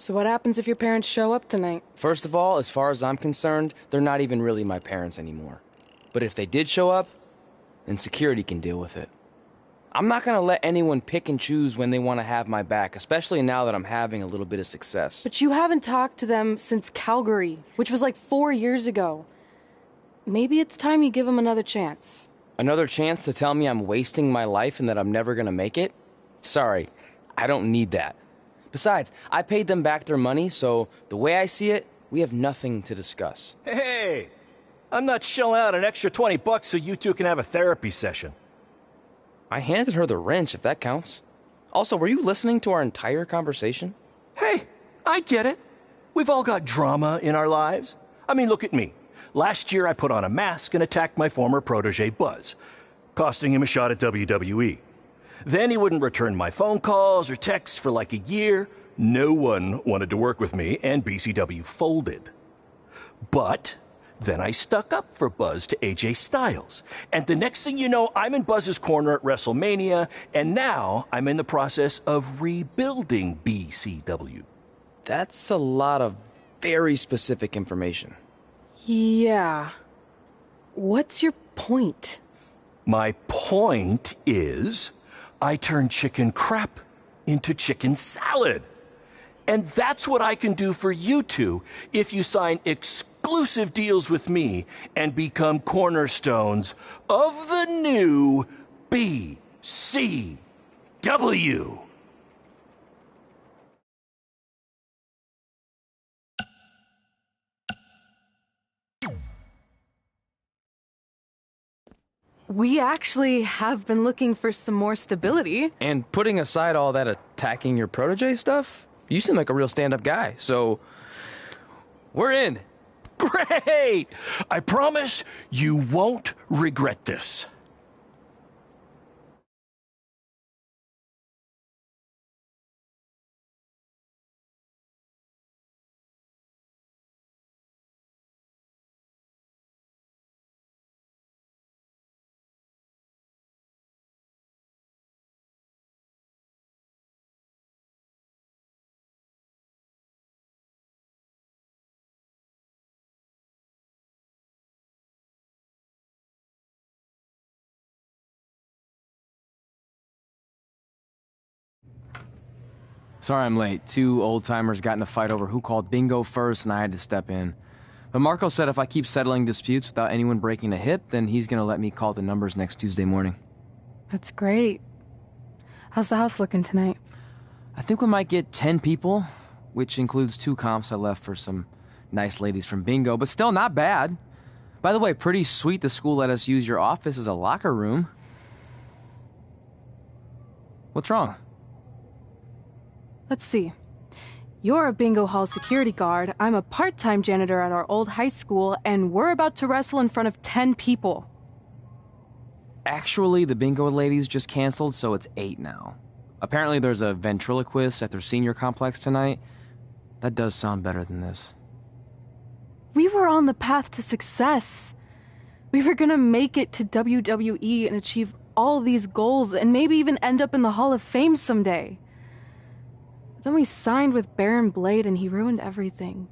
So what happens if your parents show up tonight? First of all, as far as I'm concerned, they're not even really my parents anymore. But if they did show up, then security can deal with it. I'm not gonna let anyone pick and choose when they want to have my back, especially now that I'm having a little bit of success. But you haven't talked to them since Calgary, which was like 4 years ago. Maybe it's time you give them another chance. Another chance to tell me I'm wasting my life and that I'm never gonna make it? Sorry, I don't need that. Besides, I paid them back their money, so the way I see it, we have nothing to discuss. Hey! I'm not shelling out an extra $20 so you two can have a therapy session. I handed her the wrench, if that counts. Also, were you listening to our entire conversation? Hey, I get it. We've all got drama in our lives. I mean, look at me. Last year I put on a mask and attacked my former protege Buzz, costing him a shot at WWE. Then he wouldn't return my phone calls or texts for like a year. No one wanted to work with me, and BCW folded. But then I stuck up for Buzz to AJ Styles. And the next thing you know, I'm in Buzz's corner at WrestleMania, and now I'm in the process of rebuilding BCW. That's a lot of very specific information. Yeah. What's your point? My point is, I turned chicken crap into chicken salad. And that's what I can do for you two if you sign exclusive deals with me and become cornerstones of the new BCW. We actually have been looking for some more stability. And putting aside all that attacking your protege stuff, you seem like a real stand-up guy, so we're in. Great! I promise you won't regret this. Sorry I'm late. Two old-timers got in a fight over who called bingo first, and I had to step in. But Marco said if I keep settling disputes without anyone breaking a hip, then he's gonna let me call the numbers next Tuesday morning. That's great. How's the house looking tonight? I think we might get 10 people, which includes 2 comps I left for some nice ladies from bingo, but still not bad. By the way, pretty sweet the school let us use your office as a locker room. What's wrong? Let's see. You're a bingo hall security guard, I'm a part-time janitor at our old high school, and we're about to wrestle in front of 10 people. Actually, the bingo ladies just canceled, so it's 8 now. Apparently there's a ventriloquist at their senior complex tonight. That does sound better than this. We were on the path to success. We were gonna make it to WWE and achieve all these goals and maybe even end up in the Hall of Fame someday. Then we signed with Baron Blade and he ruined everything.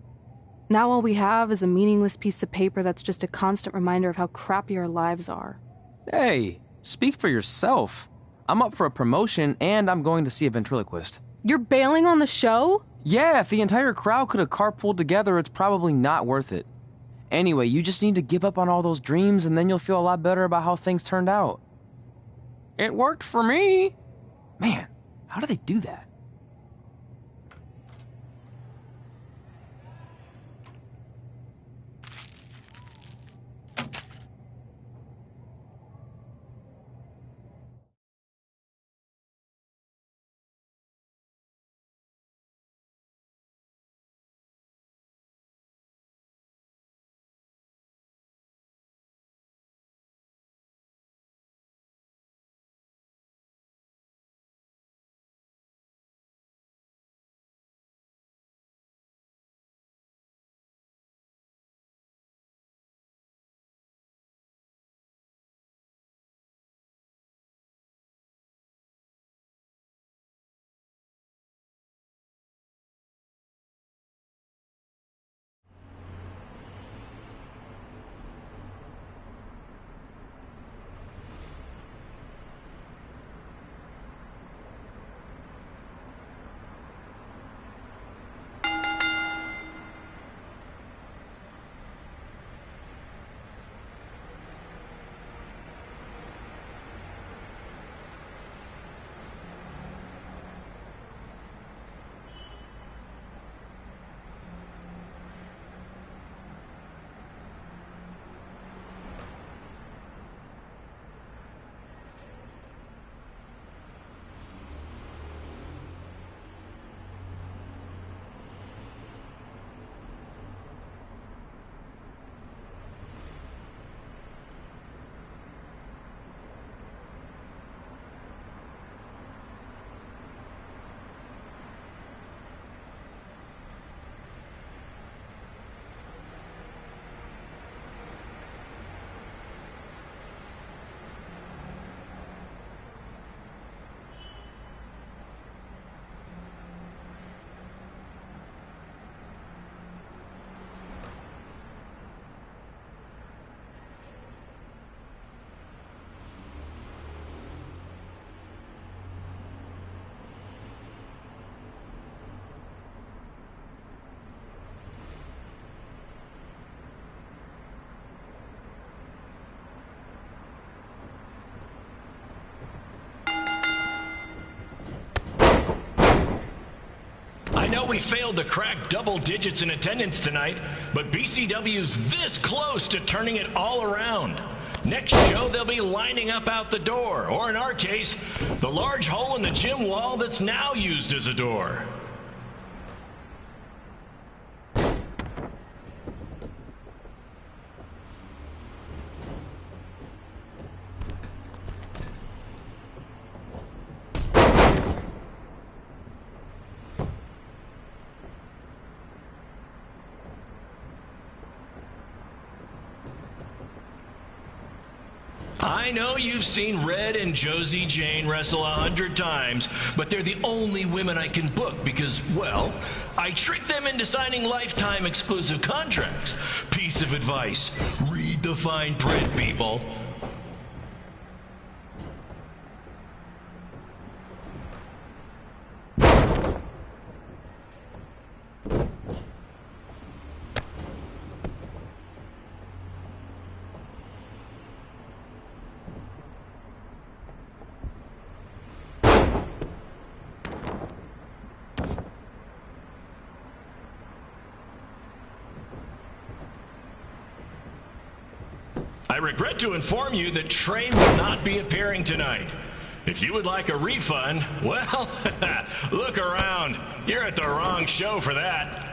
Now all we have is a meaningless piece of paper that's just a constant reminder of how crappy our lives are. Hey, speak for yourself. I'm up for a promotion and I'm going to see a ventriloquist. You're bailing on the show? Yeah, if the entire crowd could have carpooled together, it's probably not worth it. Anyway, you just need to give up on all those dreams and then you'll feel a lot better about how things turned out. It worked for me. Man, how do they do that? know we failed to crack double digits in attendance tonight, but BCW's this close to turning it all around. Next show, they'll be lining up out the door, or in our case, the large hole in the gym wall that's now used as a door. I know you've seen Red and Josie Jane wrestle 100 times, but they're the only women I can book because, well, I tricked them into signing lifetime exclusive contracts. Piece of advice: read the fine print, people. I regret to inform you that Trey will not be appearing tonight. If you would like a refund, well, look around. You're at the wrong show for that.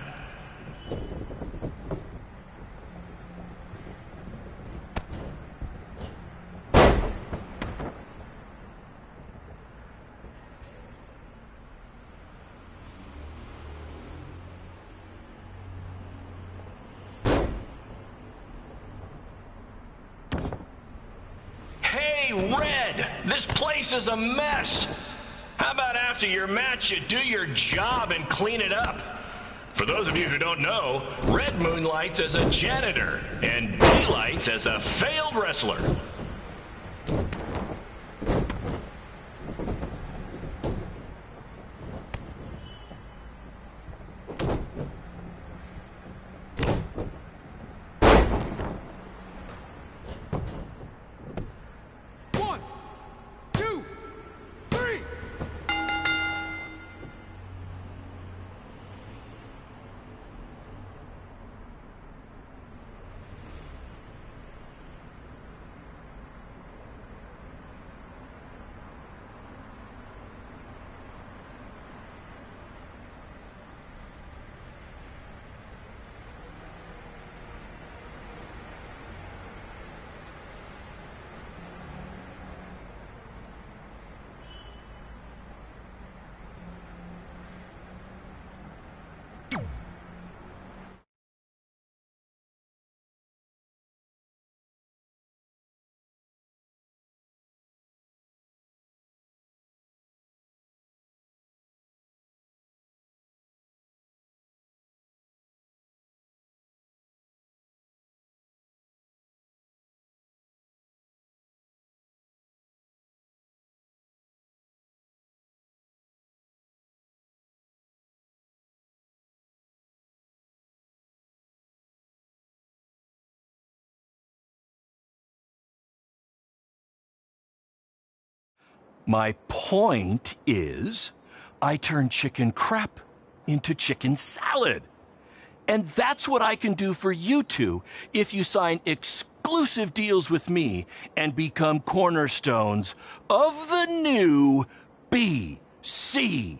Hey, Red, this place is a mess. How about after your match you do your job and clean it up? For those of you who don't know, Red moonlights as a janitor and daylights as a failed wrestler. My point is, I turn chicken crap into chicken salad. And that's what I can do for you two if you sign exclusive deals with me and become cornerstones of the new BCW.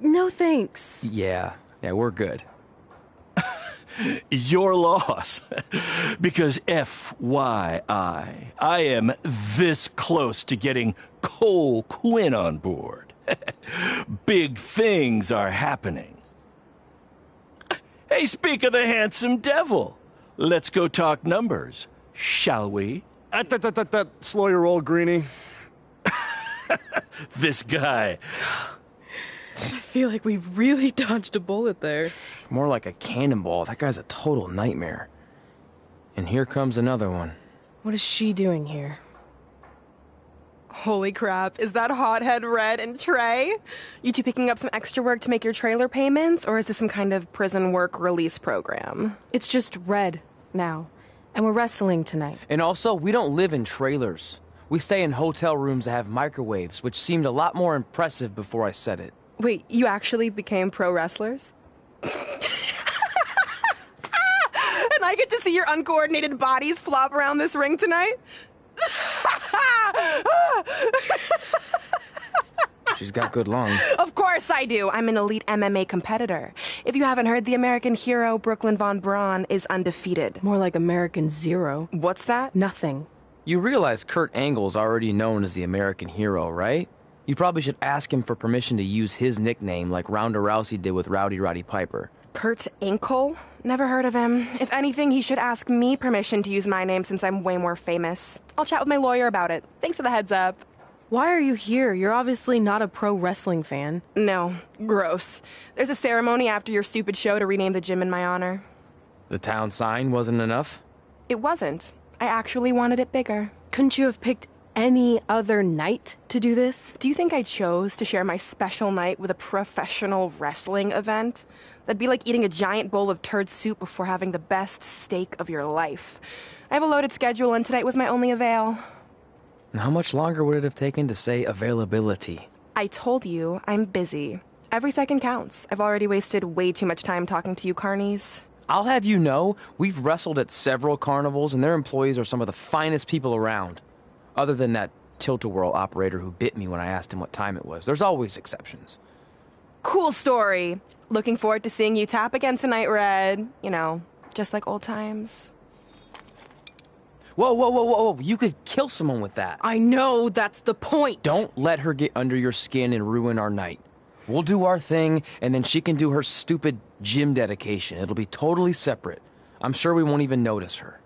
No thanks. Yeah, we're good. Your loss. Because FYI, I am this close to getting Cole Quinn on board. Big things are happening. Hey, speak of the handsome devil. Let's go talk numbers, shall we? Slow your roll, Greenie. This guy. I feel like we really dodged a bullet there. More like a cannonball. That guy's a total nightmare. And here comes another one. What is she doing here? Holy crap, is that hothead Red and Trey? You two picking up some extra work to make your trailer payments, or is this some kind of prison work release program? It's just Red now. And we're wrestling tonight. And also, we don't live in trailers. We stay in hotel rooms that have microwaves, which seemed a lot more impressive before I said it. Wait, you actually became pro wrestlers? And I get to see your uncoordinated bodies flop around this ring tonight? She's got good lungs. Of course I do. I'm an elite MMA competitor. If you haven't heard, the American hero, Brooklyn Von Braun, is undefeated. More like American Zero. What's that? Nothing. You realize Kurt Angle's already known as the American hero, right? You probably should ask him for permission to use his nickname like Ronda Rousey did with Rowdy Roddy Piper. Kurt Angle? Never heard of him. If anything, he should ask me permission to use my name since I'm way more famous. I'll chat with my lawyer about it. Thanks for the heads up. Why are you here? You're obviously not a pro wrestling fan. No, gross. There's a ceremony after your stupid show to rename the gym in my honor. The town sign wasn't enough? It wasn't. I actually wanted it bigger. Couldn't you have picked any other night to do this? Do you think I chose to share my special night with a professional wrestling event? That'd be like eating a giant bowl of turd soup before having the best steak of your life. I have a loaded schedule, and tonight was my only avail. And how much longer would it have taken to say availability? I told you, I'm busy. Every second counts. I've already wasted way too much time talking to you carnies. I'll have you know, we've wrestled at several carnivals, and their employees are some of the finest people around. Other than that tilt-a-whirl operator who bit me when I asked him what time it was. There's always exceptions. Cool story. Looking forward to seeing you tap again tonight, Red. You know, just like old times. Whoa, whoa, whoa, whoa, whoa. You could kill someone with that. I know, that's the point. Don't let her get under your skin and ruin our night. We'll do our thing, and then she can do her stupid gym dedication. It'll be totally separate. I'm sure we won't even notice her.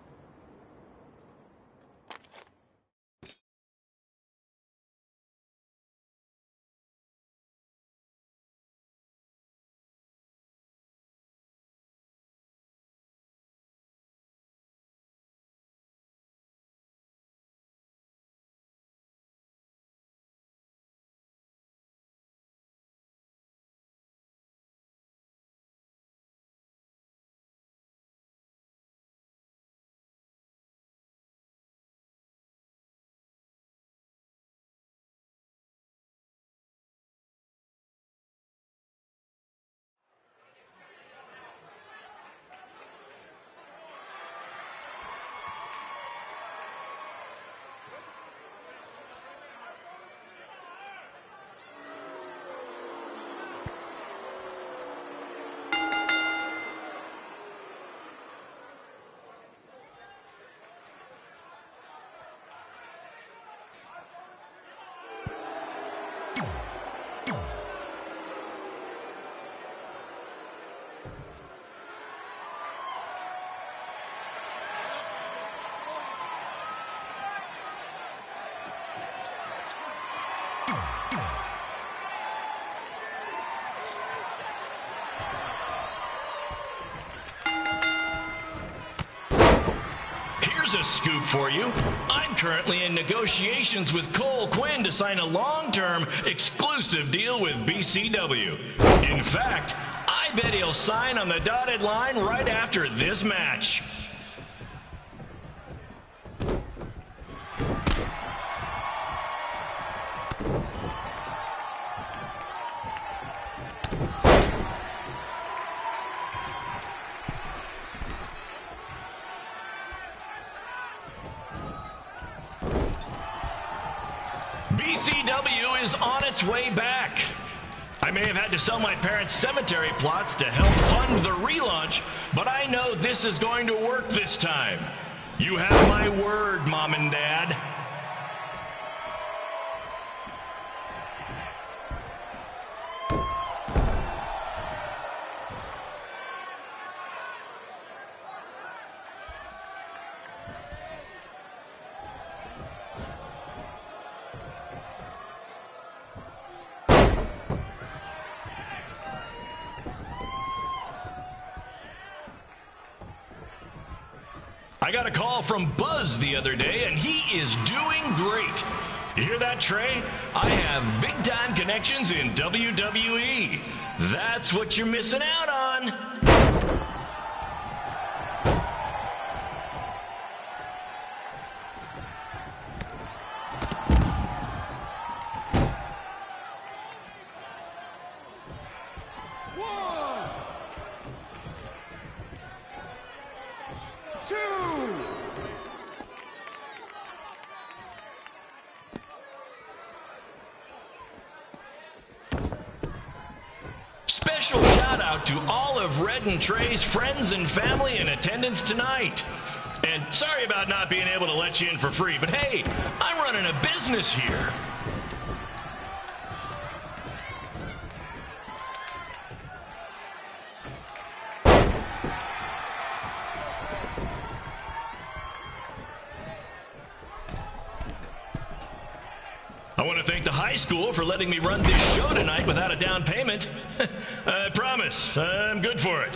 Here's a scoop for you. I'm currently in negotiations with Cole Quinn to sign a long-term exclusive deal with BCW. In fact, I bet he'll sign on the dotted line right after this match. BCW is on its way back. I may have had to sell my parents' cemetery plots to help fund the relaunch, but I know this is going to work this time. You have my word, Mom and Dad. I got a call from Buzz the other day, and he is doing great. You hear that, Trey? I have big-time connections in WWE. That's what you're missing out on. out to all of Red and Trey's friends and family in attendance tonight. And sorry about not being able to let you in for free, but hey, I'm running a business here. I want to thank the high school for letting me run this show tonight without a down payment. I promise, I'm good for it.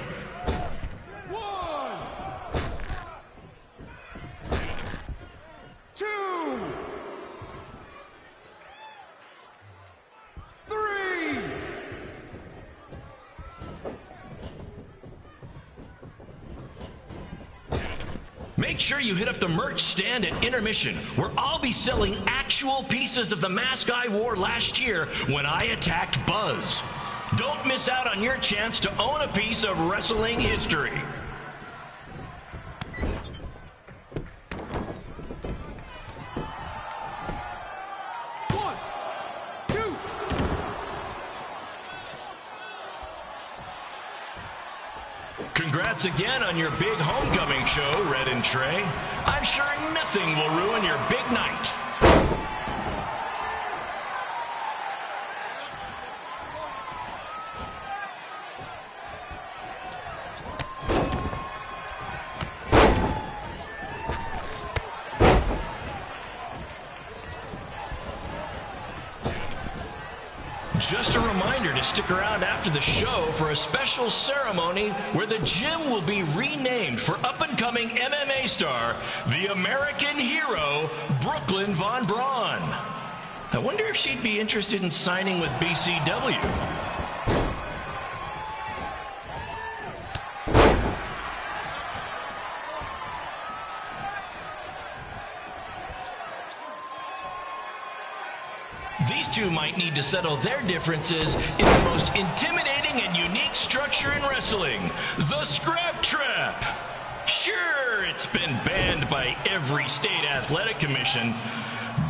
1, 2, 3. Make sure you hit up the merch stand at intermission, where I'll be selling actual pieces of the mask I wore last year when I attacked Buzz. Don't miss out on your chance to own a piece of wrestling history. Congrats again on your big homecoming show, Red and Trey. I'm sure nothing will ruin your big night. Just a reminder to stick around after the show for a special ceremony where the gym will be renamed for up-and-coming MMA star, the American hero, Brooklyn Von Braun. I wonder if she'd be interested in signing with BCW. These two might need to settle their differences in the most intimidating and unique structure in wrestling, the Scrap Trap. Sure, it's been banned by every state athletic commission,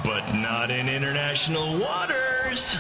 but not in international waters.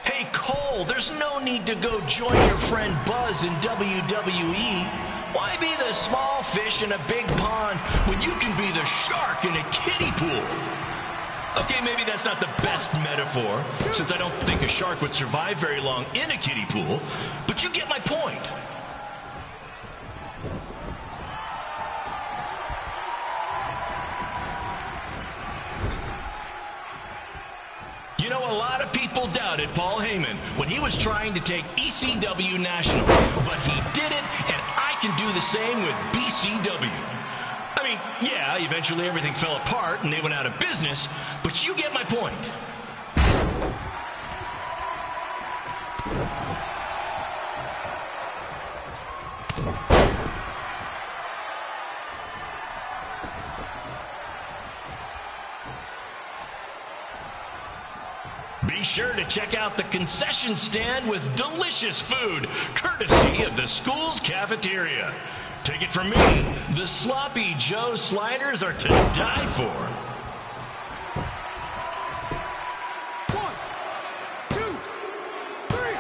Hey, Cole, there's no need to go join your friend Buzz in WWE. Why be the small fish in a big pond when you can be the shark in a kiddie pool? Okay, maybe that's not the best metaphor, since I don't think a shark would survive very long in a kiddie pool, but you get my point. You know, a lot of people doubted Paul Heyman when he was trying to take ECW national, but he did it, and I can do the same with BCW. I mean, yeah, eventually everything fell apart and they went out of business, but you get my point. Be sure to check out the concession stand with delicious food, courtesy of the school's cafeteria. Take it from me, the Sloppy Joe sliders are to die for. 1, 2, 3.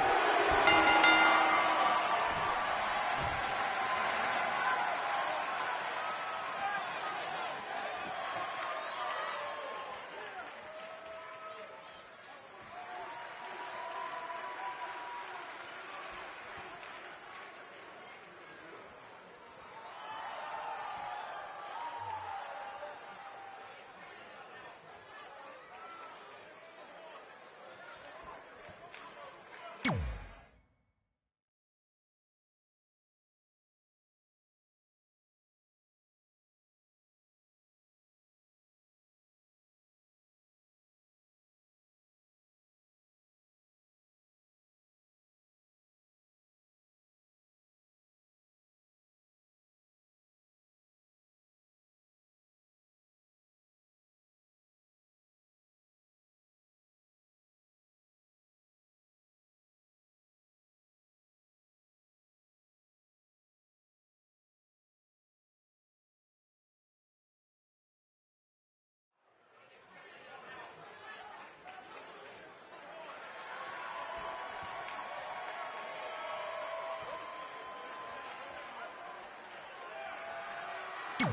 It's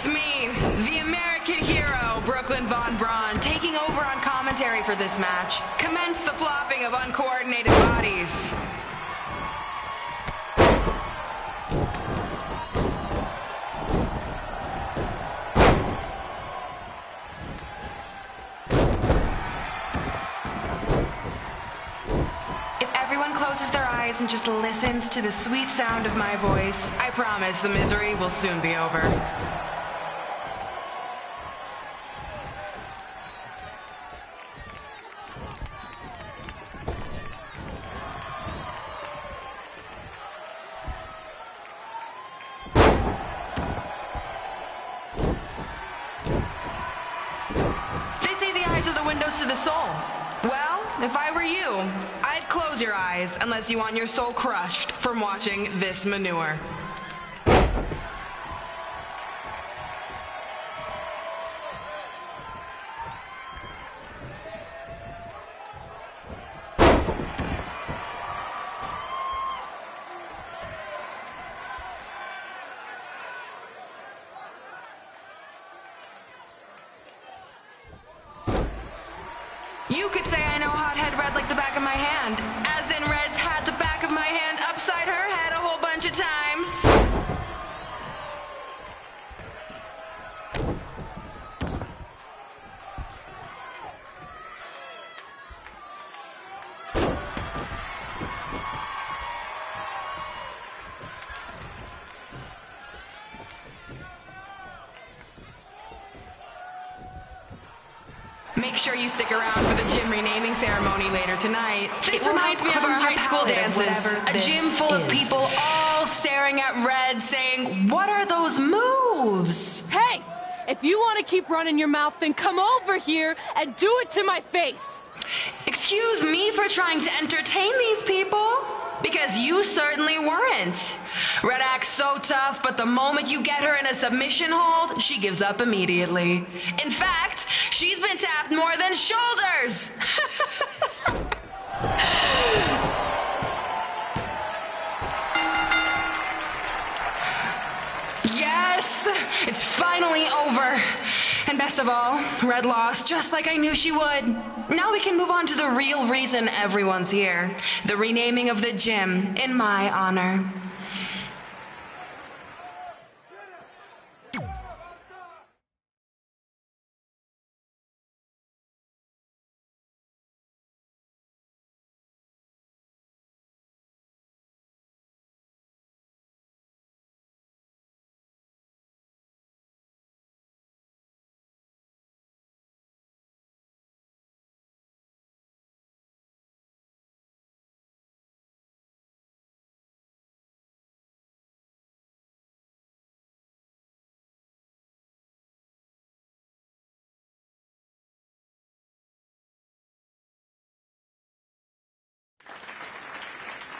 me, the American hero, Brooklyn Von Braun, taking over on commentary for this match. Commence the flopping of uncoordinated bodies. If everyone closes their eyes and just listens to the sweet sound of my voice, I promise the misery will soon be over. They say the eyes are the windows to the soul. Well, if I were you, I'd close your eyes unless you want your soul crushed from watching this manure. You could say I know hothead red like the back of my hand, as in Red's had the back of my hand upside her head a whole bunch of times. Make sure you stick around for the gym renaming ceremony later tonight. This reminds me of our high school dances. A gym full of people all staring at Red saying, "What are those moves?" Hey! If you want to keep running your mouth, then come over here and do it to my face! Excuse me for trying to entertain these people? Because you certainly weren't. Red acts so tough, but the moment you get her in a submission hold, she gives up immediately. In fact, she's been tapped more than shoulders. Yes, it's finally over. And best of all, Red lost just like I knew she would. Now we can move on to the real reason everyone's here. The renaming of the gym in my honor.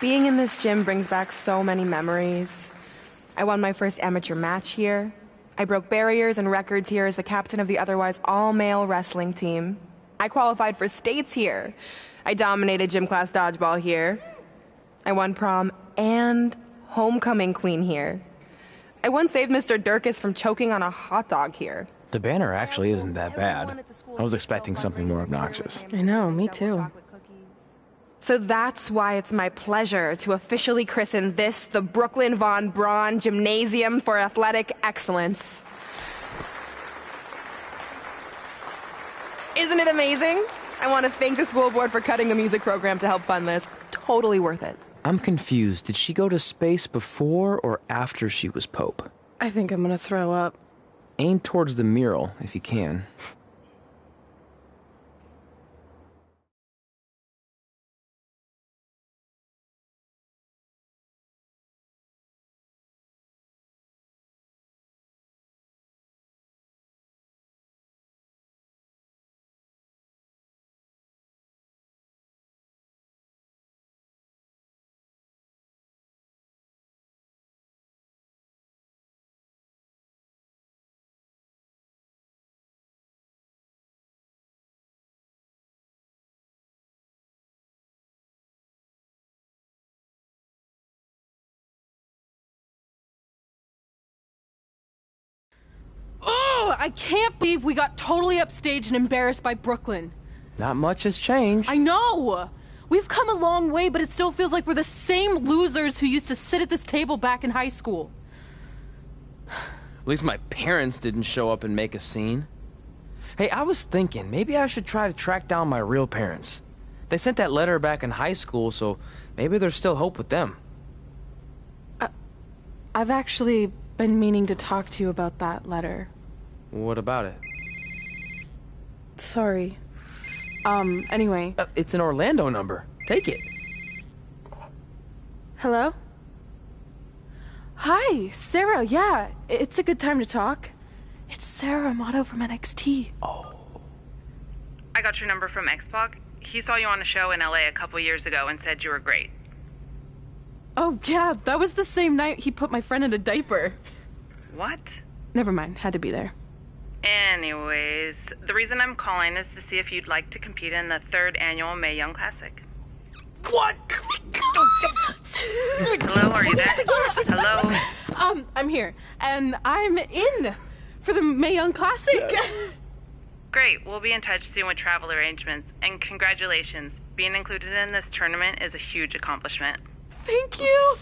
Being in this gym brings back so many memories. I won my first amateur match here. I broke barriers and records here as the captain of the otherwise all-male wrestling team. I qualified for states here. I dominated gym class dodgeball here. I won prom and homecoming queen here. I once saved Mr. Durkis from choking on a hot dog here. The banner actually isn't that bad. I was expecting something more obnoxious. I know, me too. So that's why it's my pleasure to officially christen this the Brooklyn Von Braun Gymnasium for Athletic Excellence. Isn't it amazing? I want to thank the school board for cutting the music program to help fund this. Totally worth it. I'm confused. Did she go to space before or after she was Pope? I think I'm gonna throw up. Aim towards the mural if you can. Oh, I can't believe we got totally upstaged and embarrassed by Brooklyn. Not much has changed. I know! We've come a long way, but it still feels like we're the same losers who used to sit at this table back in high school. At least my parents didn't show up and make a scene. Hey, I was thinking, maybe I should try to track down my real parents. They sent that letter back in high school, so maybe there's still hope with them. I've actually been meaning to talk to you about that letter. What about it? Sorry. Anyway. It's an Orlando number. Take it. Hello? Hi, Sarah, yeah. It's a good time to talk. It's Sarah Amato from NXT. Oh. I got your number from X-Pac. He saw you on a show in LA a couple years ago and said you were great. Oh, yeah, that was the same night he put my friend in a diaper. What? Never mind, had to be there. Anyways, the reason I'm calling is to see if you'd like to compete in the 3rd annual Mae Young Classic. What? Hello, are you there? Hello? I'm here, and I'm in for the Mae Young Classic. Great, we'll be in touch soon with travel arrangements, and congratulations. Being included in this tournament is a huge accomplishment. Thank you.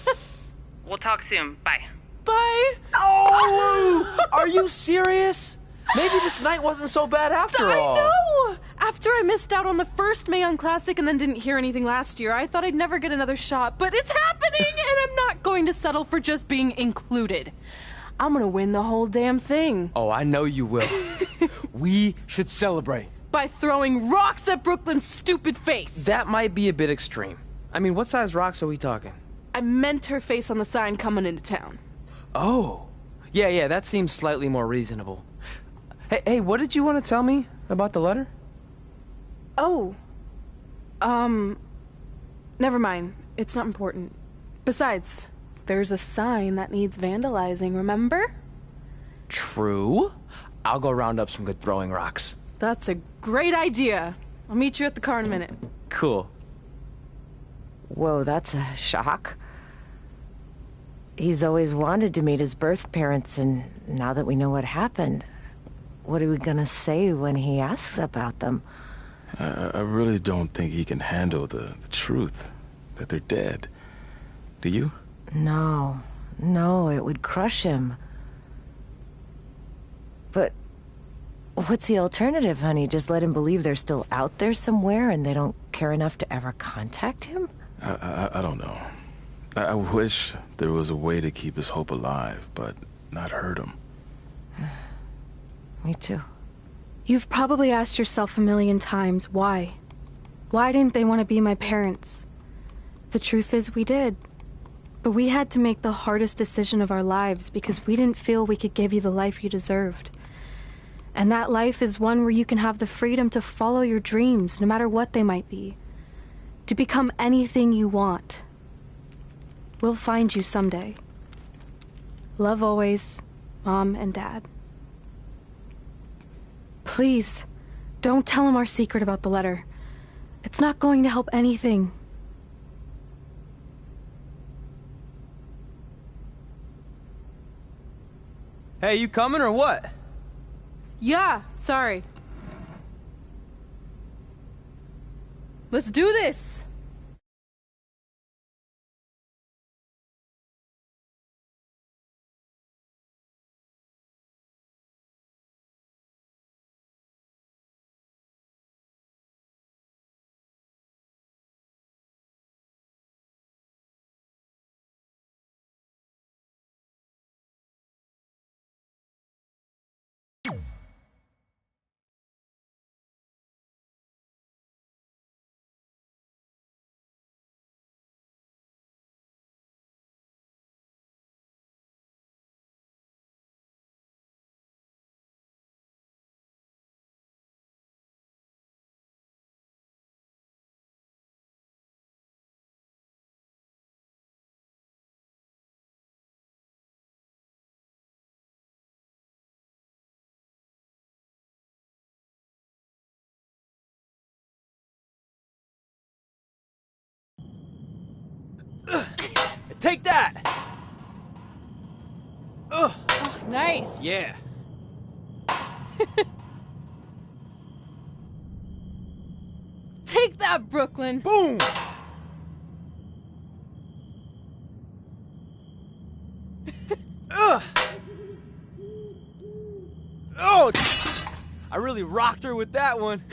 We'll talk soon. Bye. Bye. Oh! Are you serious? Maybe this night wasn't so bad after all. I know! After I missed out on the first Mae Young Classic and then didn't hear anything last year, I thought I'd never get another shot, but it's happening, and I'm not going to settle for just being included. I'm gonna win the whole damn thing. Oh, I know you will. We should celebrate. By throwing rocks at Brooklyn's stupid face. That might be a bit extreme. I mean, what size rocks are we talking? I meant her face on the sign coming into town. Oh. Yeah, that seems slightly more reasonable. Hey, what did you want to tell me about the letter? Oh. Never mind. It's not important. Besides, there's a sign that needs vandalizing, remember? True. I'll go round up some good throwing rocks. That's a great idea. I'll meet you at the car in a minute. Cool. Whoa, that's a shock. He's always wanted to meet his birth parents, and now that we know what happened, what are we gonna say when he asks about them? I really don't think he can handle the truth, that they're dead. Do you? No, it would crush him. But what's the alternative, honey? Just let him believe they're still out there somewhere and they don't care enough to ever contact him? I don't know. I wish there was a way to keep his hope alive, but not hurt him. Me too. You've probably asked yourself a million times, why? Why didn't they want to be my parents? The truth is, we did. But we had to make the hardest decision of our lives because we didn't feel we could give you the life you deserved. And that life is one where you can have the freedom to follow your dreams, no matter what they might be. To become anything you want. We'll find you someday. Love always, Mom and Dad. Please, don't tell him our secret about the letter. It's not going to help anything. Hey, you coming or what? Yeah, sorry. Let's do this! Take that! Ugh. Oh, nice. Yeah. Take that, Brooklyn! Boom! Ugh! Oh! I really rocked her with that one.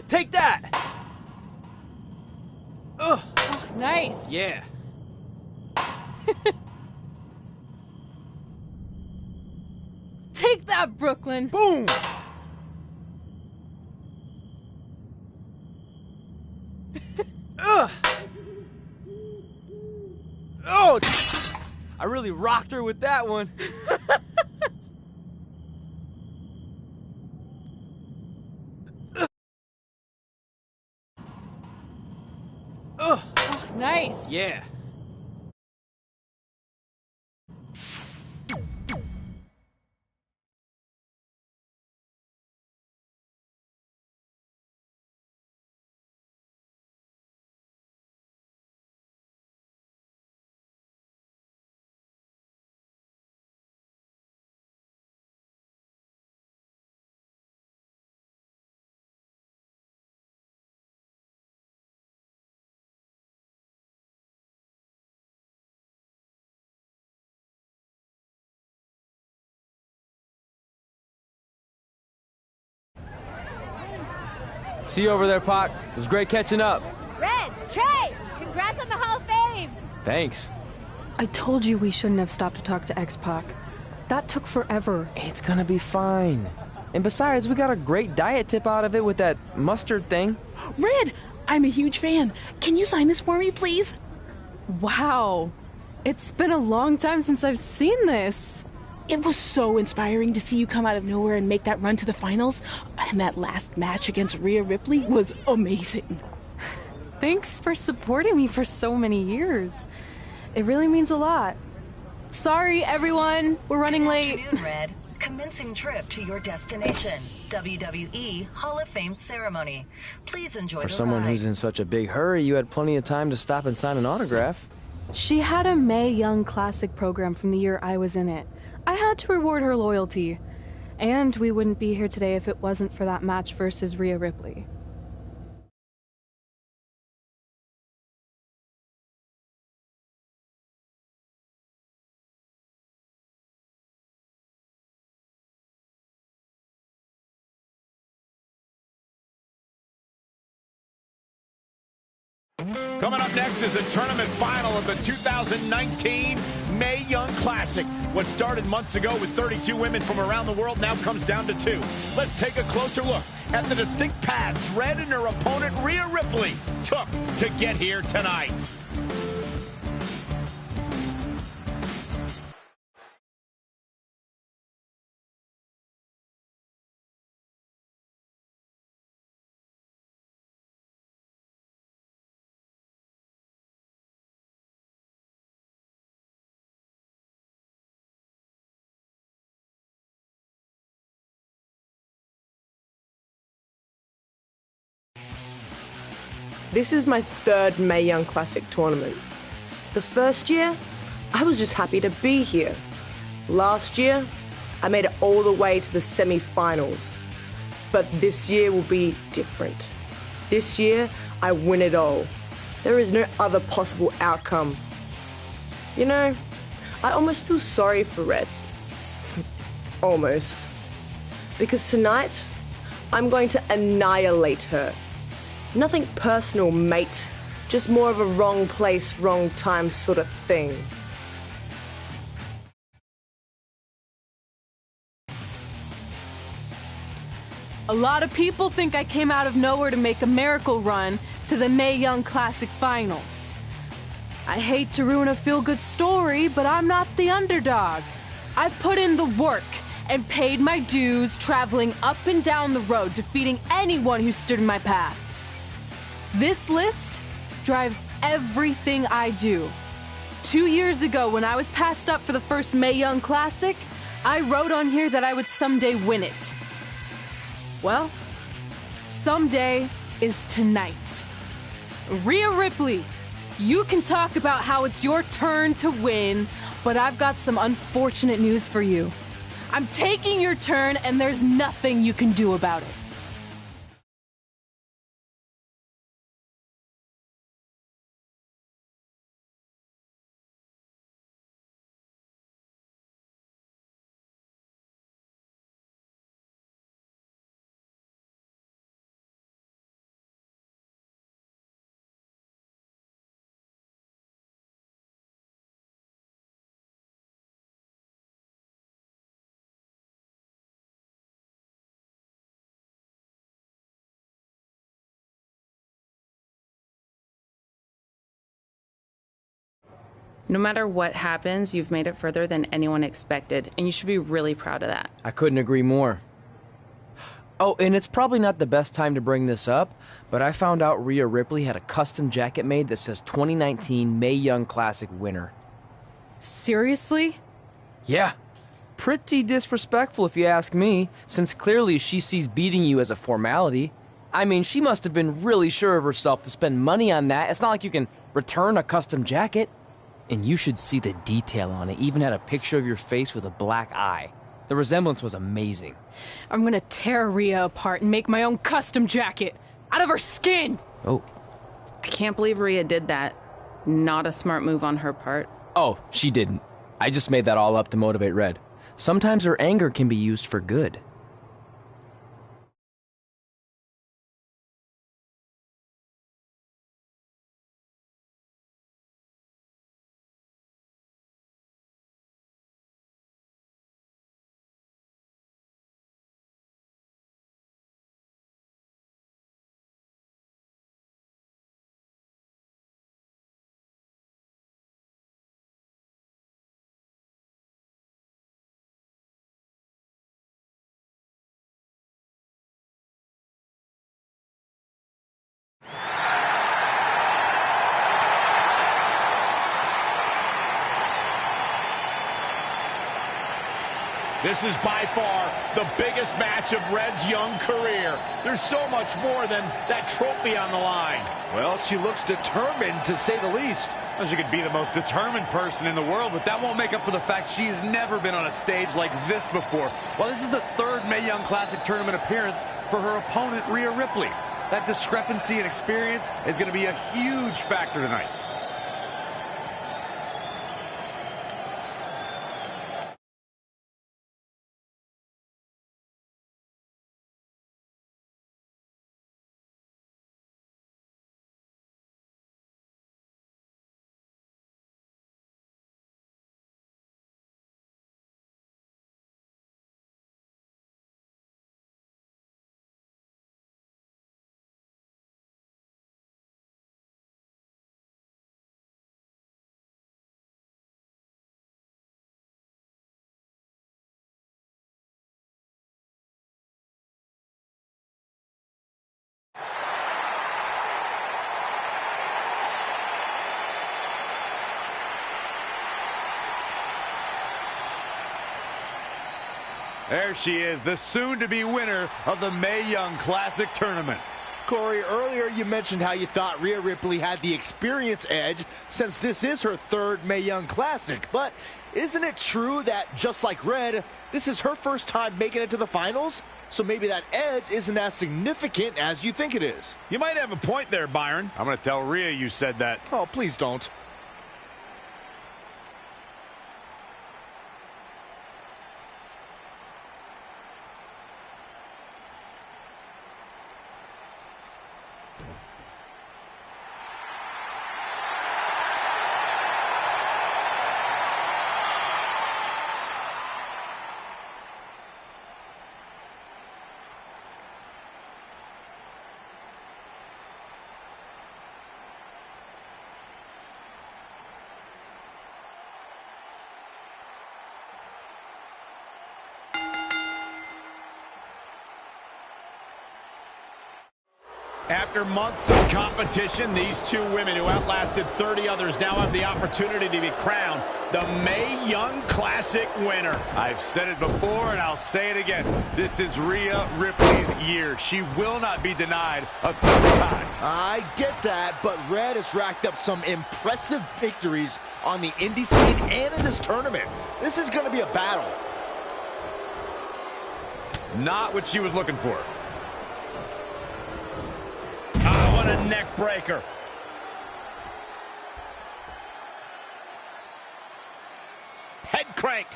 Take that! Ugh! Oh, nice! Yeah. Take that, Brooklyn! Boom! Ugh! Oh! I really rocked her with that one. Ugh! Oh, nice! Yeah. See you over there, Pac. It was great catching up. Red, Trey, congrats on the Hall of Fame. Thanks. I told you we shouldn't have stopped to talk to X-Pac. That took forever. It's gonna be fine. And besides, we got a great diet tip out of it with that mustard thing. Red, I'm a huge fan. Can you sign this for me, please? Wow. It's been a long time since I've seen this. It was so inspiring to see you come out of nowhere and make that run to the finals. And that last match against Rhea Ripley was amazing. Thanks for supporting me for so many years. It really means a lot. Sorry, everyone. We're running late. Good afternoon, Red. Commencing trip to your destination. WWE Hall of Fame ceremony. Please enjoy For the someone ride. who's in such a big hurry, you had plenty of time to stop and sign an autograph. She had a Mae Young Classic program from the year I was in it. I had to reward her loyalty. And we wouldn't be here today if it wasn't for that match versus Rhea Ripley. Coming up next is the tournament final of the 2019 Mae Young Classic. What started months ago with 32 women from around the world now comes down to 2. Let's take a closer look at the distinct paths Red and her opponent Rhea Ripley took to get here tonight. This is my 3rd Mae Young Classic tournament. The first year, I was just happy to be here. Last year, I made it all the way to the semi-finals. But this year will be different. This year, I win it all. There is no other possible outcome. You know, I almost feel sorry for Red. Almost. Because tonight, I'm going to annihilate her. Nothing personal, mate. Just more of a wrong place, wrong time sort of thing. A lot of people think I came out of nowhere to make a miracle run to the Mae Young Classic Finals. I hate to ruin a feel-good story, but I'm not the underdog. I've put in the work and paid my dues traveling up and down the road, defeating anyone who stood in my path. This list drives everything I do. 2 years ago, when I was passed up for the first Mae Young Classic, I wrote on here that I would someday win it. Well, someday is tonight. Rhea Ripley, You can talk about how it's your turn to win, but I've got some unfortunate news for you. I'm taking your turn, and there's nothing you can do about it. No matter what happens, you've made it further than anyone expected, and you should be really proud of that. I couldn't agree more. Oh, and it's probably not the best time to bring this up, but I found out Rhea Ripley had a custom jacket made that says 2019 Mae Young Classic winner. Seriously? Yeah. Pretty disrespectful if you ask me, since clearly she sees beating you as a formality. I mean, she must have been really sure of herself to spend money on that. It's not like you can return a custom jacket. And you should see the detail on it. Even had a picture of your face with a black eye. The resemblance was amazing. I'm gonna tear Rhea apart and make my own custom jacket out of her skin! Oh. I can't believe Rhea did that. Not a smart move on her part. Oh, she didn't. I just made that all up to motivate Red. Sometimes her anger can be used for good. This is by far the biggest match of Red's young career. There's so much more than that trophy on the line. Well, she looks determined, to say the least. Well, she could be the most determined person in the world, but that won't make up for the fact she has never been on a stage like this before. Well, this is the third Mae Young Classic tournament appearance for her opponent, Rhea Ripley. That discrepancy in experience is going to be a huge factor tonight. There she is, the soon-to-be winner of the Mae Young Classic tournament. Corey, earlier you mentioned how you thought Rhea Ripley had the experience edge since this is her third Mae Young Classic. But isn't it true that, just like Red, this is her first time making it to the finals? So maybe that edge isn't as significant as you think it is. You might have a point there, Byron. I'm going to tell Rhea you said that. Oh, please don't. After months of competition, these two women who outlasted 30 others now have the opportunity to be crowned the Mae Young Classic winner. I've said it before and I'll say it again. This is Rhea Ripley's year. She will not be denied a third time. I get that, but Red has racked up some impressive victories on the indie scene and in this tournament. This is going to be a battle. Not what she was looking for. Ah, what a neck breaker. Head crank.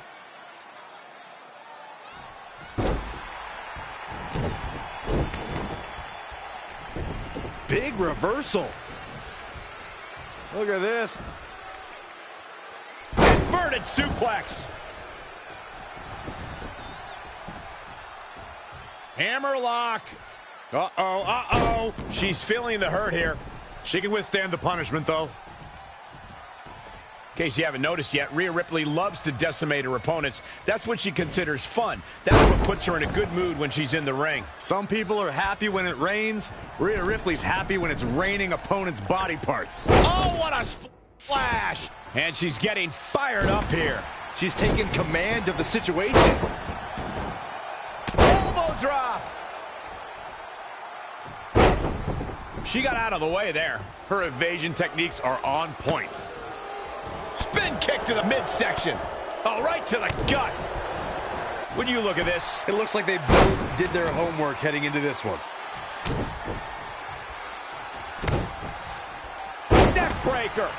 Big reversal. Look at this. Inverted suplex. Hammerlock. Uh-oh, uh-oh. She's feeling the hurt here. She can withstand the punishment, though. In case you haven't noticed yet, Rhea Ripley loves to decimate her opponents. That's what she considers fun. That's what puts her in a good mood when she's in the ring. Some people are happy when it rains. Rhea Ripley's happy when it's raining opponents' body parts. Oh, what a splash! And she's getting fired up here. She's taking command of the situation. Elbow drop! She got out of the way there. Her evasion techniques are on point. Spin kick to the midsection. Oh, right to the gut. When you look at this, it looks like they both did their homework heading into this one. Neck breaker.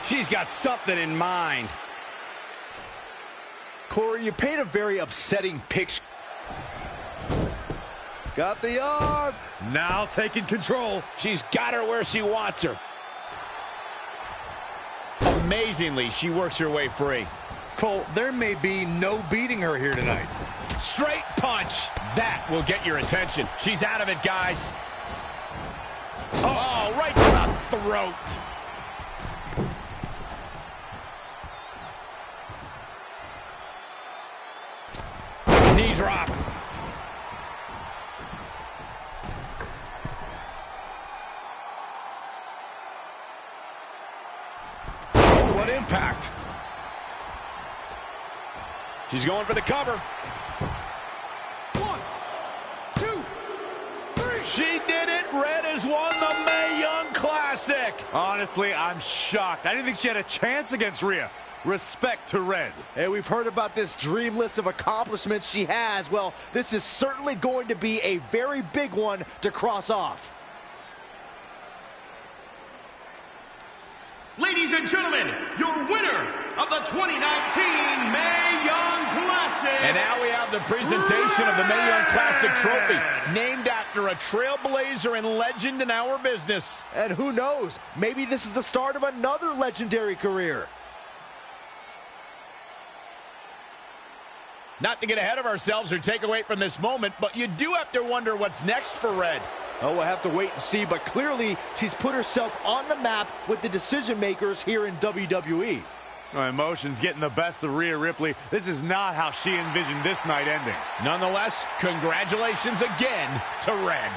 She's got something in mind. Corey, you paint a very upsetting picture. Got the arm. Now taking control. She's got her where she wants her. Amazingly, she works her way free. Cole, there may be no beating her here tonight. Straight punch. That will get your attention. She's out of it, guys. Oh, right to the throat. Knee drop. What impact. She's going for the cover. 1, 2, 3. She did it. Red has won the Mae Young Classic. Honestly, I'm shocked. I didn't think she had a chance against Rhea. Respect to Red. Hey, we've heard about this dream list of accomplishments she has. Well, this is certainly going to be a very big one to cross off. Ladies and gentlemen, your winner of the 2019 Mae Young Classic. And now we have the presentation of the Mae Young Classic trophy, named after a trailblazer and legend in our business. And who knows, maybe this is the start of another legendary career. Not to get ahead of ourselves or take away from this moment, but you do have to wonder what's next for Red. Oh, we'll have to wait and see, but clearly she's put herself on the map with the decision makers here in WWE. Emotions getting the best of Rhea Ripley. This is not how she envisioned this night ending. Nonetheless, congratulations again to Red.